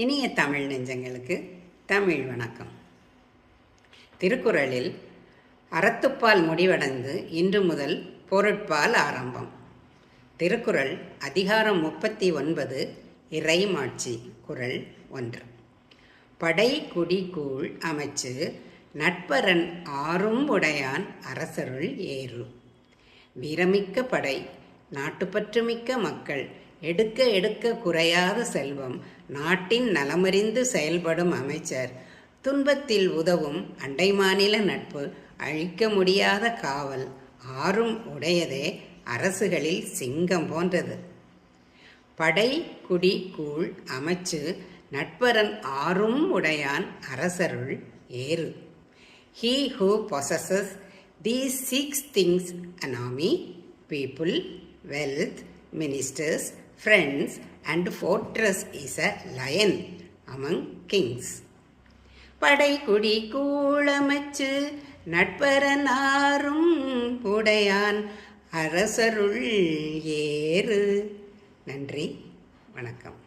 இனிய தமிழ் நெஞ்சங்களுக்கு தமிழ் வணக்கம். திருக்குறளில் அறத்துப்பால் முடிவடைந்து இன்று முதல் பொருட்பால் ஆரம்பம். திருக்குறள் அதிகாரம் 39 இறைமாட்சி. குறள் 1. படை குடி கூழ் அமைச்சு நட்பரன் ஆறும் உடையான் அரசருள் ஏறு. வீரமிக்க படை, நாட்டுப்பற்றுமிக்க மக்கள், எடுக்க எடுக்க குறையாத செல்வம், நாட்டின் நலமறிந்து செயல்படும் அமைச்சர், துன்பத்தில் உதவும் அண்டை மாநில நட்பு, அழிக்க முடியாத காவல், ஆறும் உடையதே அரசுகளில் சிங்கம் போன்றது. படை குடி கூழ் அமைச்சு நட்பரன் ஆறும் உடையான் அரசருள் ஏறு. He who possesses these 6 things, an army, people, wealth, ministers, friends and fortress, is a lion among kings. படை குடி கூழமைச்சு நட்பரனாரும் உடையான் அரசருள் ஏறு. நன்றி, வணக்கம்.